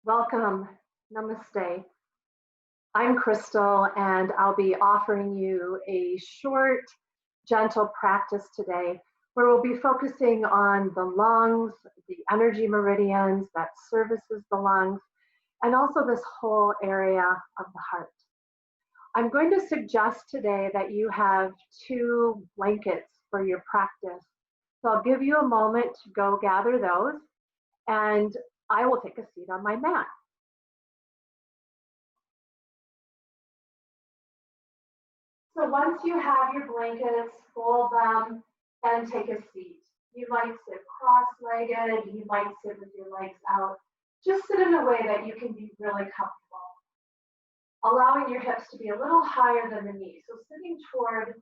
Welcome. Namaste. I'm Crystal, and I'll be offering you a short, gentle practice today where we'll be focusing on the lungs, the energy meridians that services the lungs, and also this whole area of the heart. I'm going to suggest today that you have 2 blankets for your practice. So I'll give you a moment to go gather those, and I will take a seat on my mat. So once you have your blankets, fold them and take a seat. You might sit cross-legged, you might sit with your legs out. Just sit in a way that you can be really comfortable. Allowing your hips to be a little higher than the knees. So sitting toward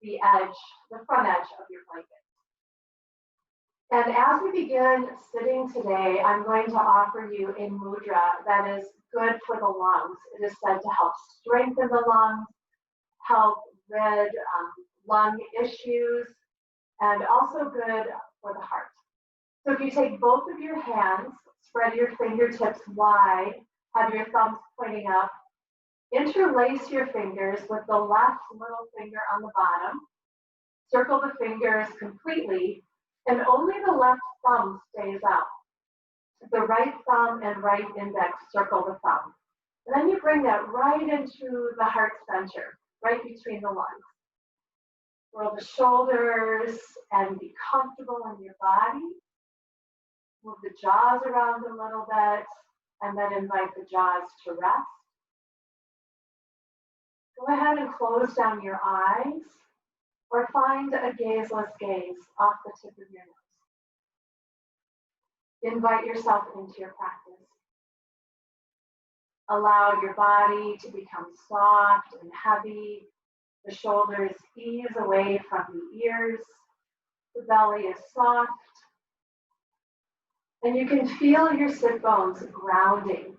the edge, the front edge of your blanket. And as we begin sitting today, I'm going to offer you a mudra that is good for the lungs. It is said to help strengthen the lungs, help rid lung issues, and also good for the heart. So if you take both of your hands, spread your fingertips wide, have your thumbs pointing up, interlace your fingers with the left little finger on the bottom, circle the fingers completely, and only the left thumb stays out. The right thumb and right index circle the thumb. And then you bring that right into the heart center, right between the lungs. Roll the shoulders and be comfortable in your body. Move the jaws around a little bit, and then invite the jaws to rest. Go ahead and close down your eyes, or find a gazeless gaze off the tip of your nose. Invite yourself into your practice. Allow your body to become soft and heavy. The shoulders ease away from the ears. The belly is soft. And you can feel your sit bones grounding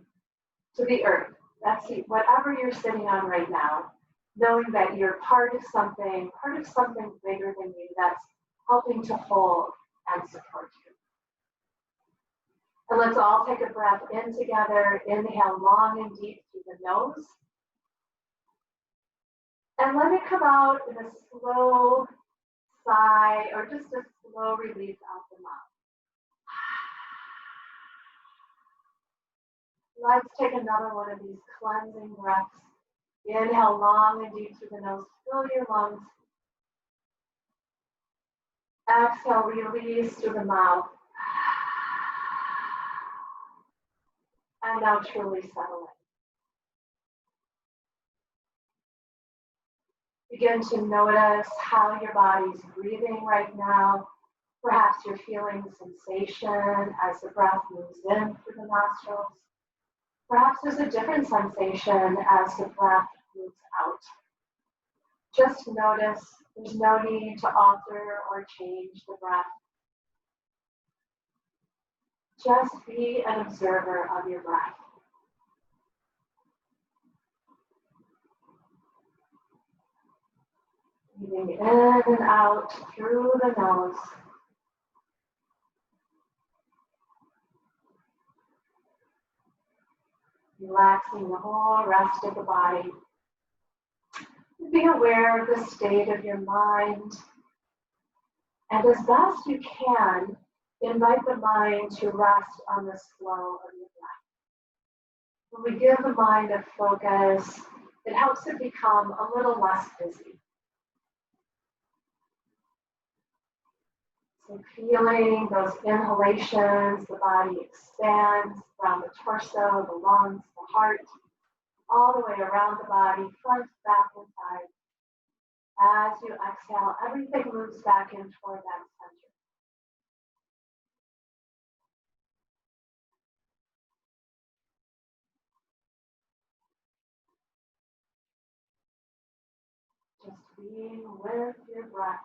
to the earth. That's whatever you're sitting on right now, knowing that you're part of something bigger than you that's helping to hold and support you. And let's all take a breath in together. Inhale long and deep through the nose. And let it come out in a slow sigh or just a slow release out the mouth. Let's take another one of these cleansing breaths. Inhale long and deep through the nose. Fill your lungs. Exhale, release through the mouth. And now truly settle in. Begin to notice how your body's breathing right now. Perhaps you're feeling sensation as the breath moves in through the nostrils. Perhaps there's a different sensation as the breath moves out. Just notice. There's no need to alter or change the breath. Just be an observer of your breath. Breathing in and out through the nose. Relaxing the whole rest of the body. Be aware of the state of your mind. And as best you can, invite the mind to rest on the flow of your breath. When we give the mind a focus, it helps it become a little less busy. So feeling those inhalations, the body expands around the torso, the lungs, the heart, all the way around the body, front, back, and side. As you exhale, everything moves back in toward that center. Just being with your breath.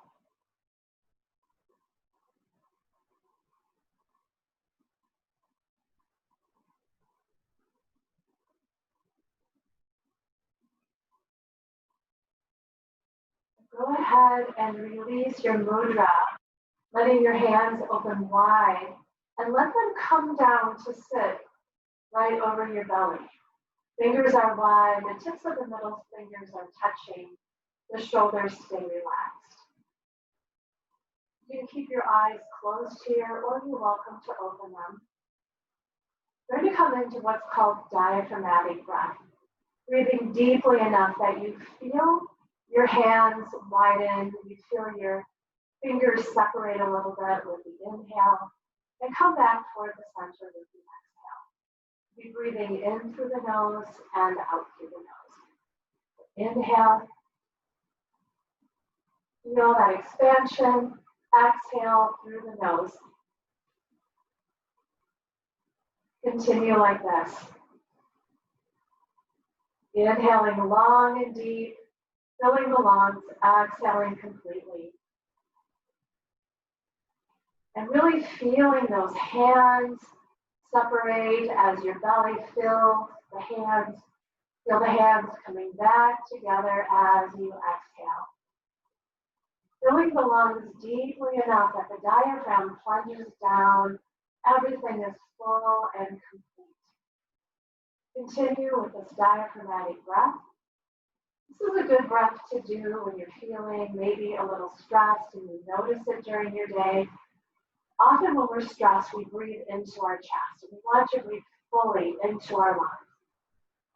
Go ahead and release your mudra, letting your hands open wide, and let them come down to sit right over your belly. Fingers are wide, the tips of the middle fingers are touching, the shoulders stay relaxed. You can keep your eyes closed here, or you're welcome to open them. We're going to come into what's called diaphragmatic breath, breathing deeply enough that you feel your hands widen, you feel your fingers separate a little bit with the inhale, and come back toward the center with the exhale. Be breathing in through the nose and out through the nose. Inhale. Feel that expansion. Exhale through the nose. Continue like this. Inhaling long and deep, filling the lungs, exhaling completely. And really feeling those hands separate as your belly fills the hands. Feel the hands coming back together as you exhale. Filling the lungs deeply enough that the diaphragm plunges down. Everything is full and complete. Continue with this diaphragmatic breath. This is a good breath to do when you're feeling maybe a little stressed and you notice it during your day. Often when we're stressed, we breathe into our chest. And we want to breathe fully into our lungs.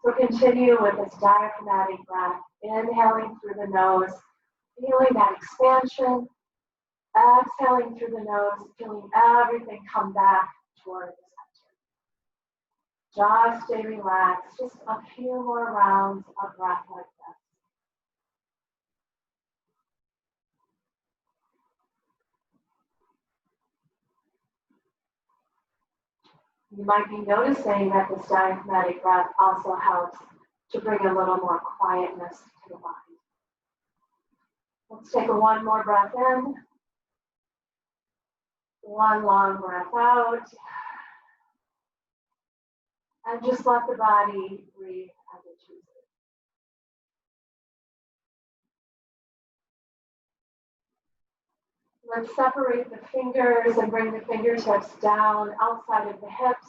So continue with this diaphragmatic breath, inhaling through the nose, feeling that expansion, exhaling through the nose, feeling everything come back toward the center. Just stay relaxed, just a few more rounds of breath like this. You might be noticing that this diaphragmatic breath also helps to bring a little more quietness to the body. Let's take one more breath in. One long breath out. And just let the body breathe as it chooses. Let's separate the fingers and bring the fingertips down outside of the hips.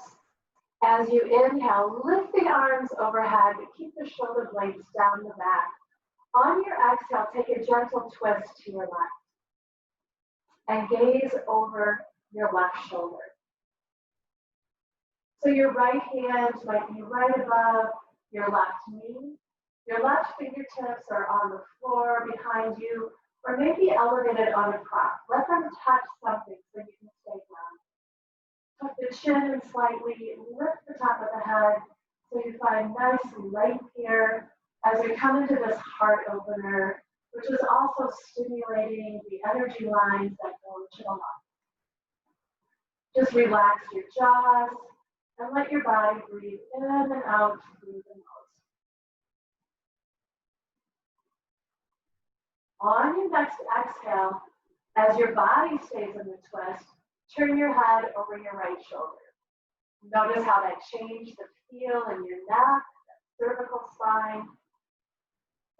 As you inhale, lift the arms overhead, but keep the shoulder blades down the back. On your exhale, take a gentle twist to your left and gaze over your left shoulder. So your right hand might be right above your left knee. Your left fingertips are on the floor behind you, or maybe elevated on a prop. Let them touch something so you can stay grounded. Tuck the chin in slightly, lift the top of the head so you find nice and light here as we come into this heart opener, which is also stimulating the energy lines that go to the lungs. Just relax your jaws and let your body breathe in and out through the nose. On your next exhale, as your body stays in the twist, turn your head over your right shoulder. Notice how that changed the feel in your neck, cervical spine,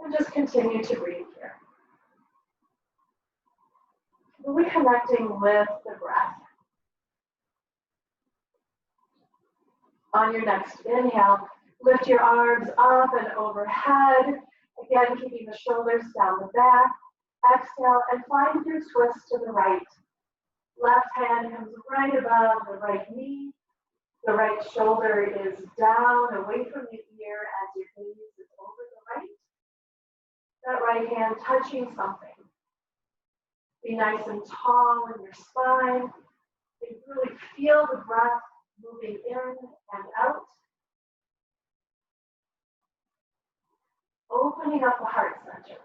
and just continue to breathe here. Really connecting with the breath. On your next inhale, lift your arms up and overhead. Again, keeping the shoulders down the back. Exhale and find your twist to the right. Left hand comes right above the right knee. The right shoulder is down, away from the ear as your gaze is over the right. That right hand touching something. Be nice and tall in your spine. And really feel the breath moving in and out. Opening up the heart center.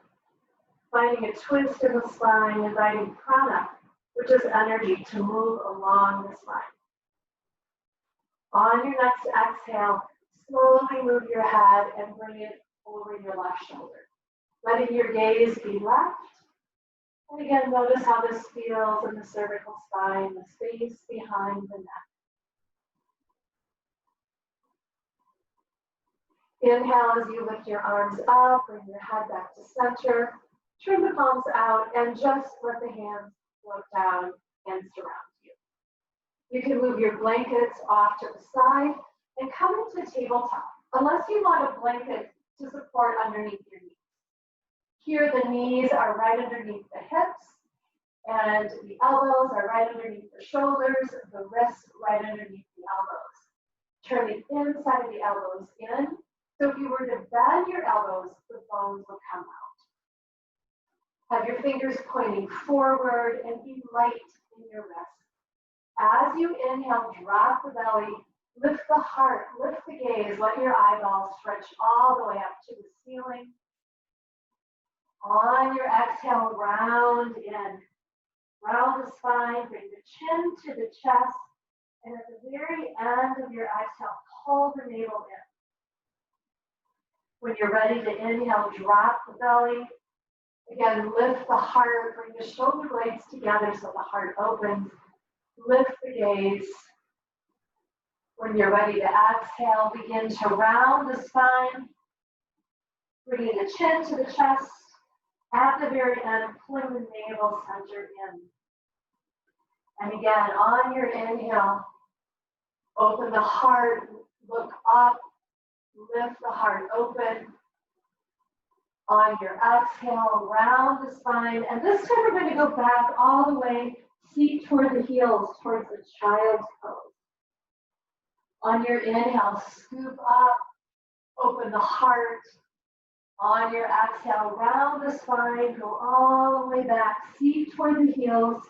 Finding a twist in the spine, inviting prana, which is energy, to move along the spine. On your next exhale, slowly move your head and bring it over your left shoulder. Letting your gaze be left. And again, notice how this feels in the cervical spine, the space behind the neck. Inhale as you lift your arms up, bring your head back to center. Turn the palms out and just let the hands float down and surround you. You can move your blankets off to the side and come into tabletop, unless you want a blanket to support underneath your knees. Here, the knees are right underneath the hips, and the elbows are right underneath the shoulders, the wrists right underneath the elbows. Turn the inside of the elbows in. So if you were to bend your elbows, the bones will come out. Have your fingers pointing forward and be light in your wrists. As you inhale, drop the belly, lift the heart, lift the gaze, let your eyeballs stretch all the way up to the ceiling. On your exhale, round in. Round the spine, bring the chin to the chest, and at the very end of your exhale, pull the navel in. When you're ready to inhale, drop the belly. Again, lift the heart, bring the shoulder blades together so the heart opens. Lift the gaze. When you're ready to exhale, begin to round the spine, bringing the chin to the chest. At the very end, pulling the navel center in. And again, on your inhale, open the heart, look up, lift the heart open. On your exhale, round the spine. And this time we're going to go back all the way, seat toward the heels, towards the child's pose. On your inhale, scoop up, open the heart. On your exhale, round the spine, go all the way back, seat toward the heels,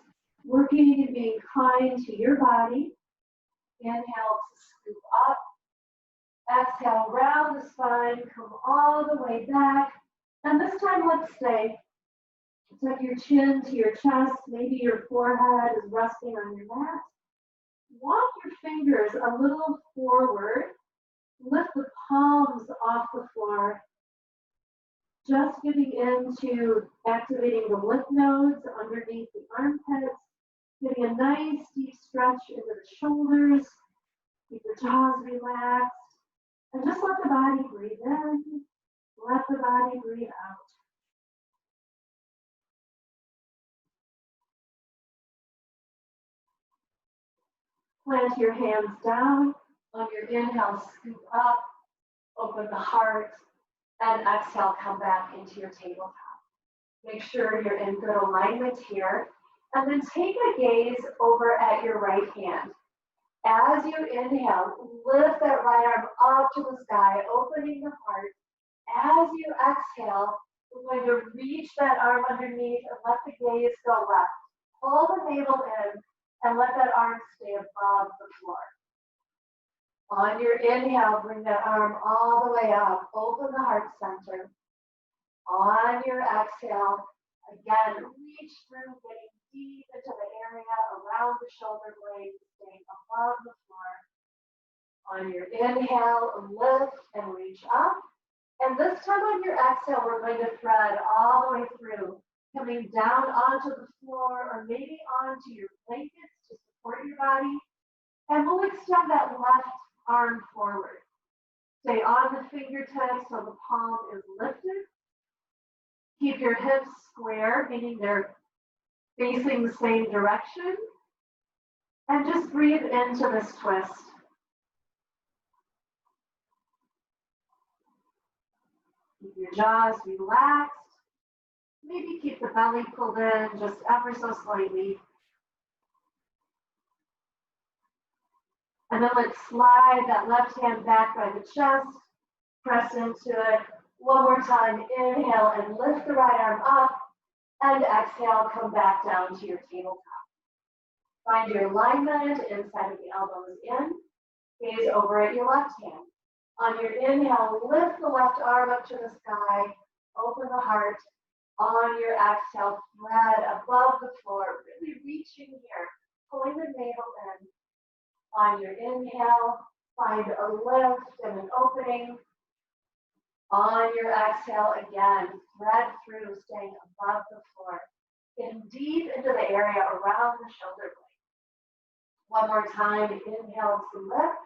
working and being kind to your body. Inhale to scoop up. Exhale, round the spine, come all the way back. And this time, let's stay. Tuck your chin to your chest. Maybe your forehead is resting on your mat. Walk your fingers a little forward. Lift the palms off the floor. Just getting into activating the lymph nodes underneath the armpits, getting a nice deep stretch into the shoulders, keep the jaws relaxed, and just let the body breathe in, let the body breathe out. Plant your hands down. On your inhale, scoop up, open the heart, and exhale, come back into your tabletop. Make sure you're in good alignment here. And then take a gaze over at your right hand. As you inhale, lift that right arm up to the sky, opening the heart. As you exhale, we're going to reach that arm underneath and let the gaze go left. Pull the navel in and let that arm stay above the floor. On your inhale, bring that arm all the way up. Open the heart center. On your exhale, again, reach through, getting deep into the area around the shoulder blades, staying above the floor. On your inhale, lift and reach up. And this time on your exhale, we're going to thread all the way through, coming down onto the floor or maybe onto your blankets to support your body. And we'll extend that left arm forward. Stay on the fingertips so the palm is lifted. Keep your hips square, meaning they're facing the same direction. And just breathe into this twist. Keep your jaws relaxed. Maybe keep the belly pulled in just ever so slightly. And then let's slide that left hand back by the chest. Press into it. One more time. Inhale and lift the right arm up. And exhale, come back down to your tabletop. Find your alignment inside of the elbows in. Gaze over at your left hand. On your inhale, lift the left arm up to the sky. Open the heart. On your exhale, thread above the floor. Really reaching here. Pulling the navel in. On your inhale, find a lift and an opening. On your exhale, again, thread through, staying above the floor. Getting deep into the area around the shoulder blade. One more time, inhale to lift.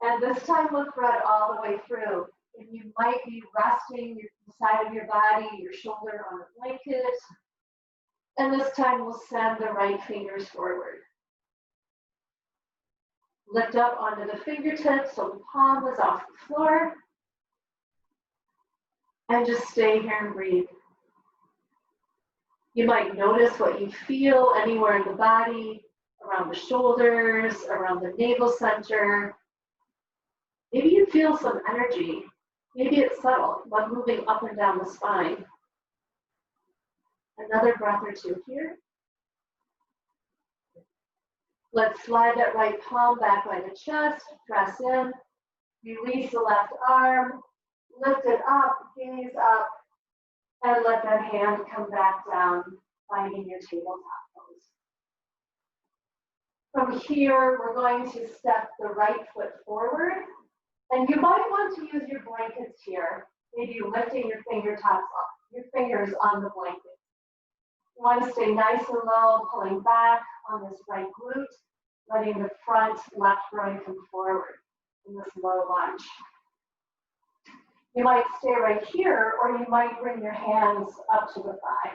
And this time, we'll thread all the way through. And you might be resting the side of your body, your shoulder on a blanket. And this time, we'll send the right fingers forward. Lift up onto the fingertips so the palm is off the floor. And just stay here and breathe. You might notice what you feel anywhere in the body, around the shoulders, around the navel center. Maybe you feel some energy. Maybe it's subtle, like moving up and down the spine. Another breath or two here. Let's slide that right palm back by the chest, press in, release the left arm, lift it up, gaze up, and let that hand come back down, finding your tabletop pose. From here, we're going to step the right foot forward, and you might want to use your blankets here, maybe lifting your fingertips up, your fingers on the blanket. You want to stay nice and low, pulling back on this right glute, letting the front left groin come forward in this low lunge. You might stay right here, or you might bring your hands up to the thigh.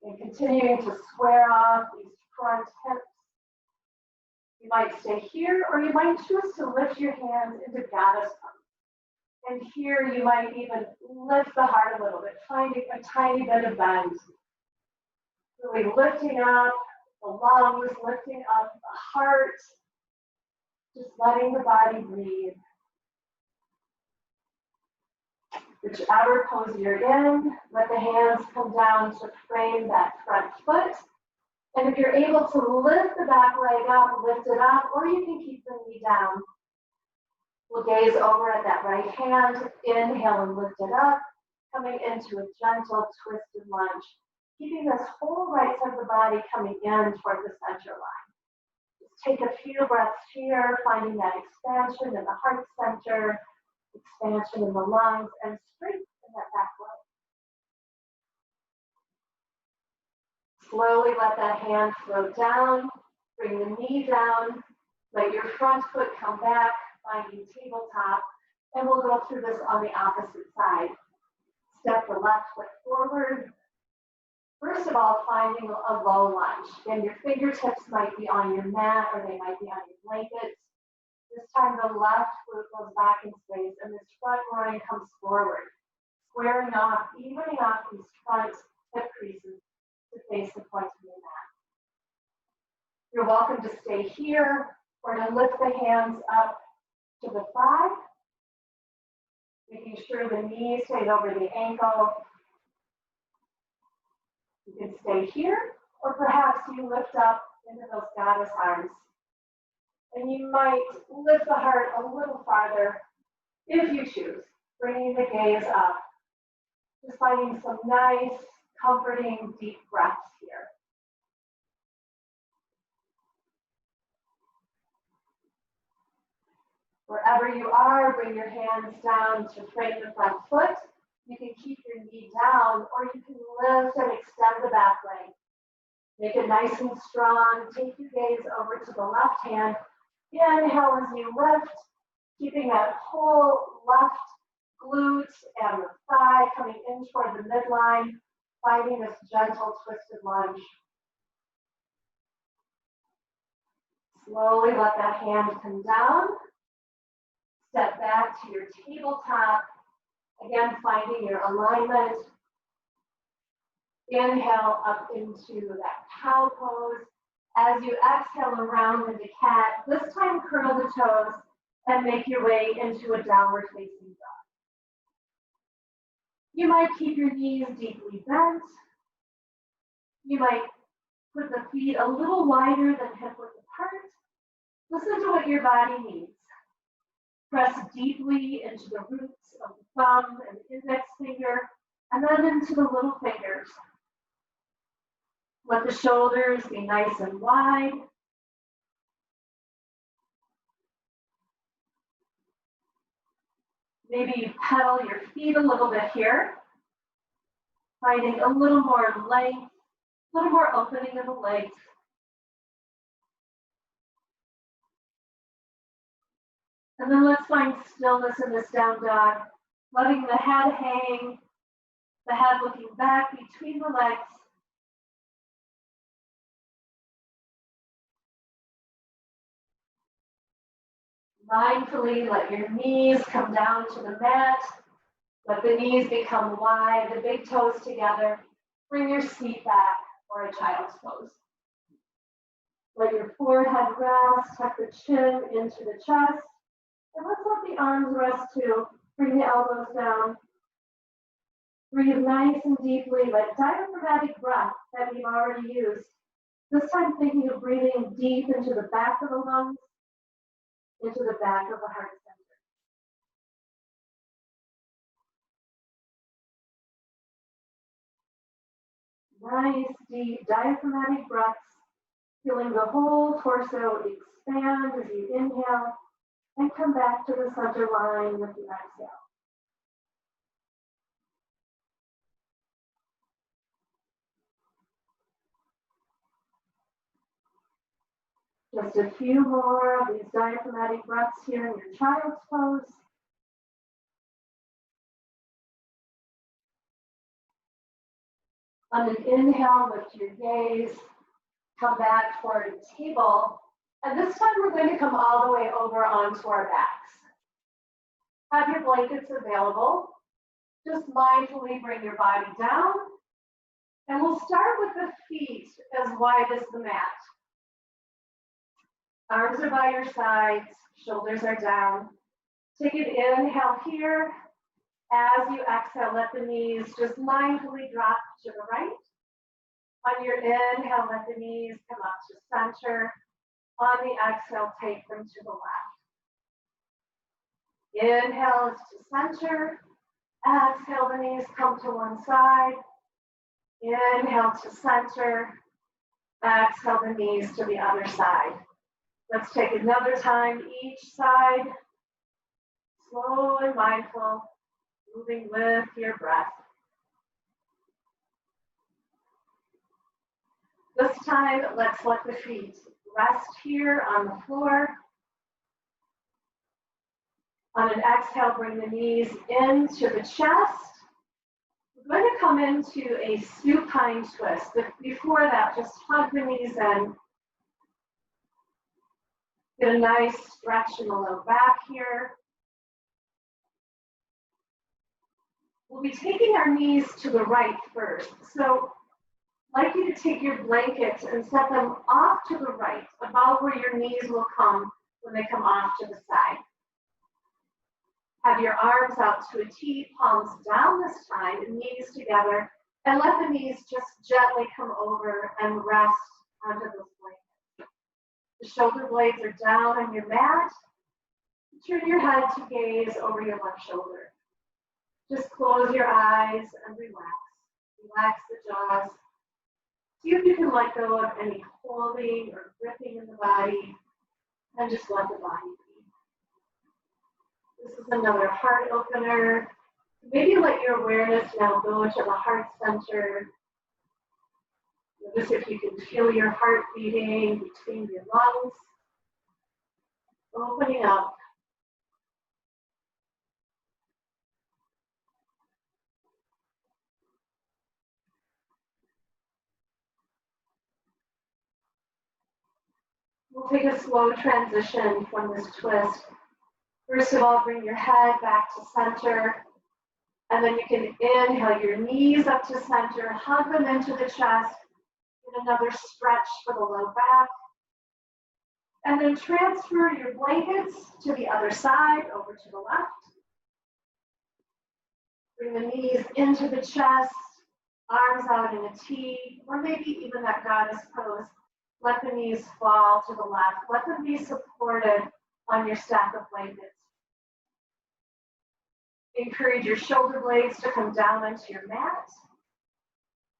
And continuing to square off these front hips. You might stay here, or you might choose to lift your hands into goddess pose. And here you might even lift the heart a little bit, finding a tiny bit of bend. Really lifting up the lungs, lifting up the heart, just letting the body breathe. Whichever pose you're in, let the hands come down to frame that front foot. And if you're able to lift the back leg up, lift it up, or you can keep the knee down. We'll gaze over at that right hand, inhale and lift it up, coming into a gentle twisted lunge. Keeping this whole right side of the body coming in toward the center line. Just take a few breaths here, finding that expansion in the heart center, expansion in the lungs, and strength in that back leg. Slowly let that hand float down, bring the knee down, let your front foot come back, finding tabletop, and we'll go through this on the opposite side. Step the left foot forward. First of all, finding a low lunge. Again, your fingertips might be on your mat or they might be on your blankets. This time the left foot goes back in space and this front groin comes forward, squaring off, evening off these front hip creases to face the point of your mat. You're welcome to stay here or to lift the hands up to the thigh, making sure the knee stays over the ankle. You can stay here, or perhaps you lift up into those goddess arms. And you might lift the heart a little farther if you choose, bringing the gaze up. Just finding some nice, comforting, deep breaths here. Wherever you are, bring your hands down to frame the front foot. You can keep your knee down, or you can lift and extend the back leg. Make it nice and strong. Take your gaze over to the left hand. Inhale as you lift, keeping that whole left glute and the thigh coming in toward the midline, finding this gentle twisted lunge. Slowly let that hand come down. Step back to your tabletop. Again, finding your alignment. Inhale up into that cow pose. As you exhale around into cat, this time curl the toes and make your way into a downward facing dog. You might keep your knees deeply bent. You might put the feet a little wider than hip width apart. Listen to what your body needs. Press deeply into the roots of the thumb and index finger, and then into the little fingers. Let the shoulders be nice and wide. Maybe you pedal your feet a little bit here, finding a little more length, a little more opening of the legs. And then let's find stillness in this down dog, letting the head hang, the head looking back between the legs. Mindfully let your knees come down to the mat. Let the knees become wide, the big toes together. Bring your seat back or a child's pose. Let your forehead rest, tuck the chin into the chest. And let's let the arms rest too. Bring the elbows down. Breathe nice and deeply, like diaphragmatic breath that we've already used. This time thinking of breathing deep into the back of the lungs, into the back of the heart center. Nice, deep diaphragmatic breaths, feeling the whole torso expand as you inhale and come back to the center line with the exhale. Just a few more of these diaphragmatic breaths here in your child's pose. On an inhale, lift your gaze, come back toward a table, and this time we're going to come all the way over onto our backs. Have your blankets available. Just mindfully bring your body down, and we'll start with the feet as wide as the mat. Arms are by your sides, shoulders are down. Take an inhale here. As you exhale, let the knees just mindfully drop to the right. On your inhale, let the knees come up to center. On the exhale, take them to the left. Inhale is to center. Exhale, the knees come to one side. Inhale to center. Exhale, the knees to the other side. Let's take another time each side. Slow and mindful, moving with your breath. This time, let's let the feet rest here on the floor. On an exhale, bring the knees into the chest. We're going to come into a supine twist, but before that, just hug the knees in. Get a nice stretch in the low back here. We'll be taking our knees to the right first. So I'd like you to take your blankets and set them off to the right, about where your knees will come when they come off to the side. Have your arms out to a T, palms down this time, and knees together, and let the knees just gently come over and rest onto those blankets. The shoulder blades are down on your mat. Turn your head to gaze over your left shoulder. Just close your eyes and relax. Relax the jaws. See if you can let go of any holding or gripping in the body, and just let the body be. This is another heart opener. Maybe let your awareness now go to the heart center. Notice if you can feel your heart beating between your lungs. Opening up. We'll take a slow transition from this twist. First of all, bring your head back to center. And then you can inhale your knees up to center, hug them into the chest. Get another stretch for the low back. And then transfer your blankets to the other side, over to the left. Bring the knees into the chest, arms out in a T, or maybe even that goddess pose. Let the knees fall to the left. Let them be supported on your stack of blankets. Encourage your shoulder blades to come down onto your mat.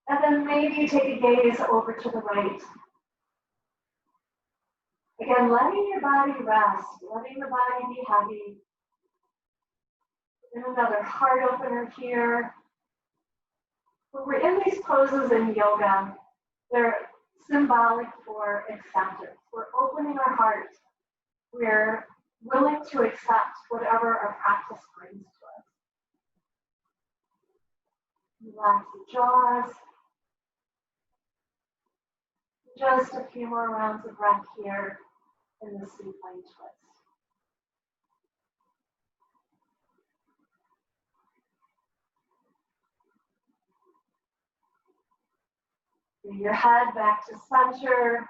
And then maybe take a gaze over to the right. Again, letting your body rest, letting the body be heavy. And another heart opener here. When we're in these poses in yoga, they're symbolic for acceptance. We're opening our heart. We're willing to accept whatever our practice brings to us. Relax the jaws. Just a few more rounds of breath here in the supine twist. Bring your head back to center.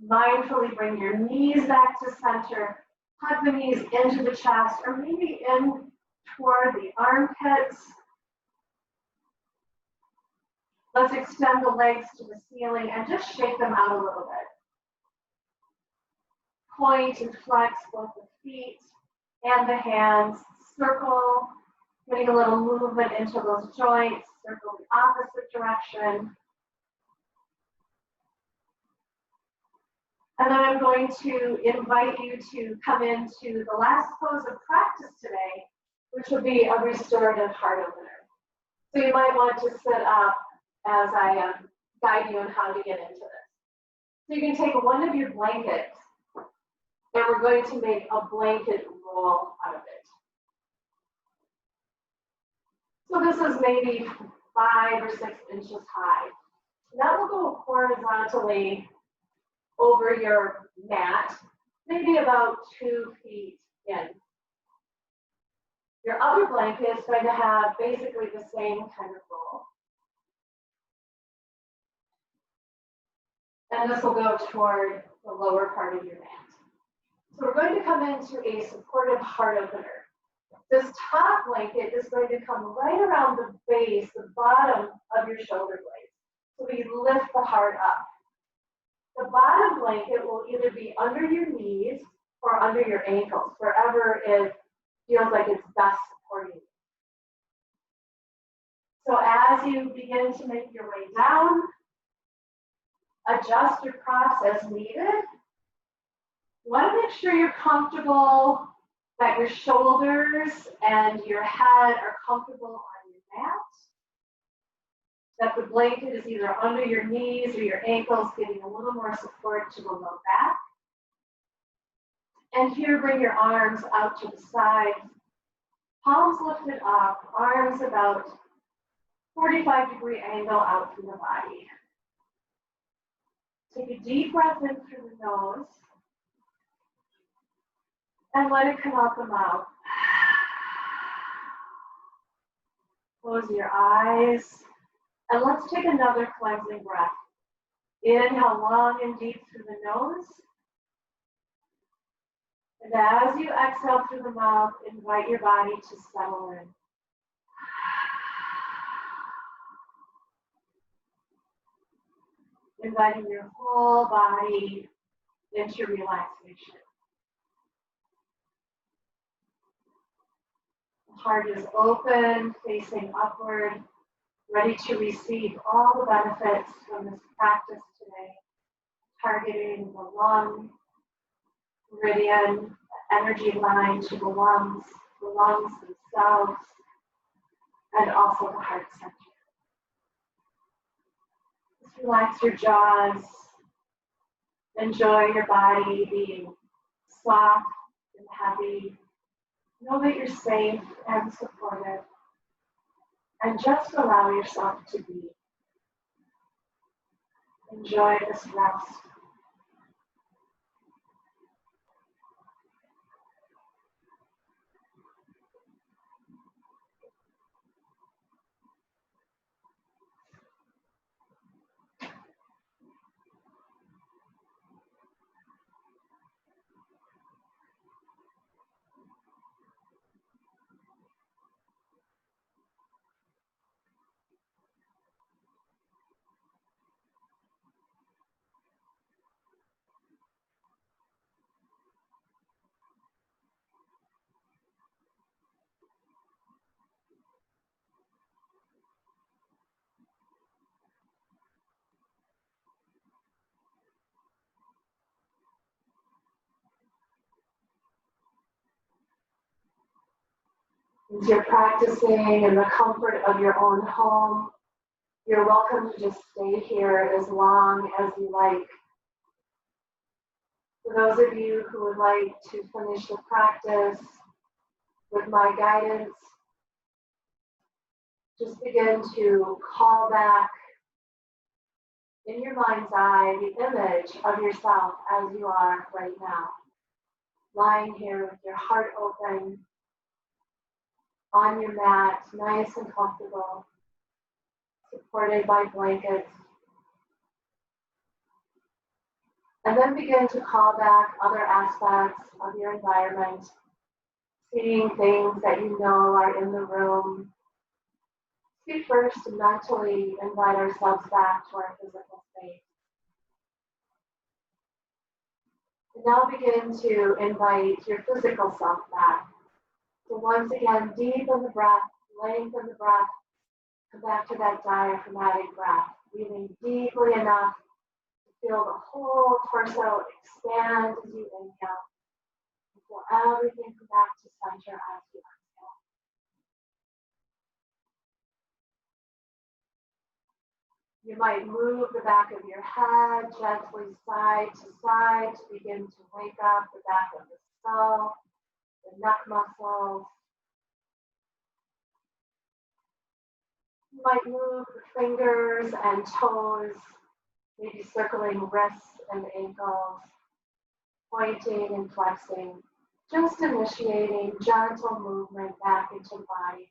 Mindfully bring your knees back to center. Hug the knees into the chest or maybe in toward the armpits. Let's extend the legs to the ceiling and just shake them out a little bit. Point and flex both the feet and the hands. Circle, getting a little movement into those joints. Circle the opposite direction. And then I'm going to invite you to come into the last pose of practice today, which will be a restorative heart opener. So you might want to sit up as I guide you on how to get into this. So you can take one of your blankets, and we're going to make a blanket roll out of it. So this is maybe 5 or 6 inches high. That will go horizontally over your mat, maybe about 2 feet in. Your other blanket is going to have basically the same kind of roll. And this will go toward the lower part of your mat. So we're going to come into a supportive heart opener. This top blanket is going to come right around the base, the bottom of your shoulder blades. So we lift the heart up. The bottom blanket will either be under your knees or under your ankles, wherever it feels like it's best supporting you. So as you begin to make your way down, adjust your props as needed. You want to make sure you're comfortable, that your shoulders and your head are comfortable on your mat, that the blanket is either under your knees or your ankles, giving a little more support to the low back. And here, bring your arms out to the side, palms lifted up, arms about 45-degree angle out through the body. Take a deep breath in through the nose, and let it come out the mouth. Close your eyes, and let's take another cleansing breath. Inhale long and deep through the nose. And as you exhale through the mouth, invite your body to settle in. Inviting your whole body into relaxation. The heart is open, facing upward, ready to receive all the benefits from this practice today, targeting the lung meridian, the energy line to the lungs themselves, and also the heart center. Just relax your jaws. Enjoy your body being soft and heavy. Know that you're safe and supported. And just allow yourself to be. Enjoy this rest. As you're practicing in the comfort of your own home, you're welcome to just stay here as long as you like. For those of you who would like to finish the practice with my guidance, just begin to call back in your mind's eye the image of yourself as you are right now. Lying here with your heart open, on your mat, nice and comfortable, supported by blankets. And then begin to call back other aspects of your environment, seeing things that you know are in the room. We first mentally invite ourselves back to our physical space. And now begin to invite your physical self back. So once again, deepen the breath, lengthen the breath, come back to that diaphragmatic breath, breathing deeply enough to feel the whole torso expand as you inhale. And feel everything come back to center as you exhale. You might move the back of your head gently side to side to begin to wake up the back of the skull, the neck muscles. You might move the fingers and toes, maybe circling wrists and ankles, pointing and flexing, just initiating gentle movement back into the body.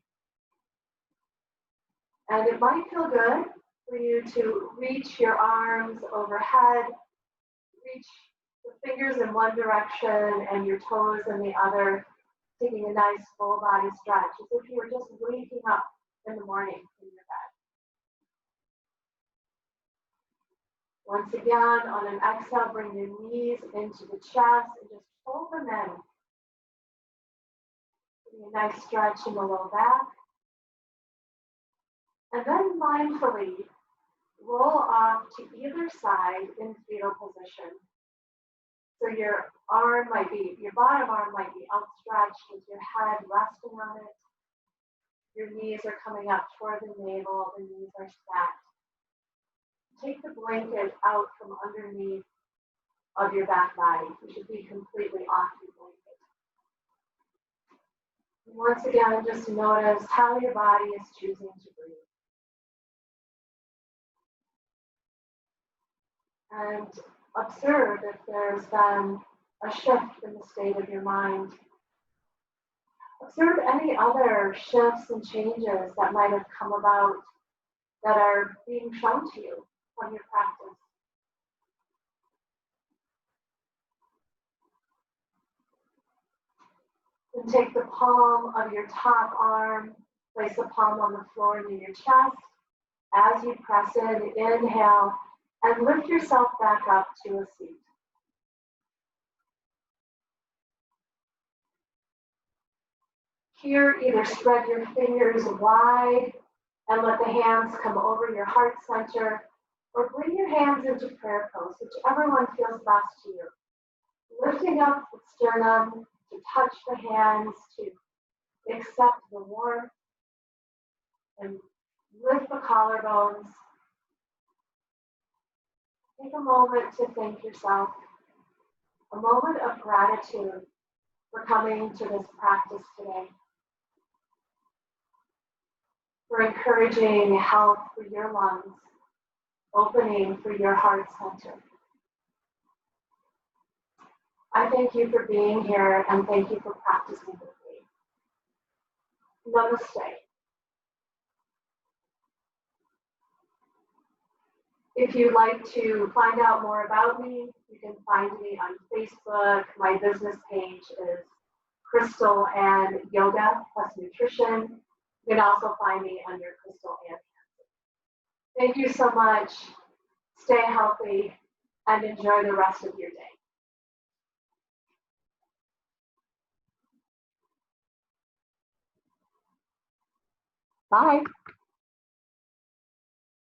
And it might feel good for you to reach your arms overhead, reach the fingers in one direction and your toes in the other, taking a nice full body stretch, as if you were just waking up in the morning in your bed. Once again, on an exhale, bring your knees into the chest and just pull them in. Getting a nice stretch in the low back. And then mindfully roll off to either side in fetal position. So your bottom arm might be outstretched with your head resting on it. Your knees are coming up toward the navel, the knees are stacked. Take the blanket out from underneath of your back body. You should be completely off your blanket. And once again, just notice how your body is choosing to breathe. And observe if there's been a shift in the state of your mind. Observe any other shifts and changes that might have come about that are being shown to you from your practice. And take the palm of your top arm, place the palm on the floor near your chest. As you press in, inhale, and lift yourself back up to a seat. Here, either spread your fingers wide and let the hands come over your heart center, or bring your hands into prayer pose, whichever one feels best to you. Lifting up the sternum to touch the hands, to accept the warmth, and lift the collarbones. Take a moment to thank yourself, a moment of gratitude for coming to this practice today, for encouraging health for your lungs, opening for your heart center. I thank you for being here and thank you for practicing with me. Namaste. If you'd like to find out more about me, you can find me on Facebook. My business page is Crystal Ann Yoga plus Nutrition. You can also find me under Crystal Ann Hanson. Thank you so much. Stay healthy and enjoy the rest of your day. Bye.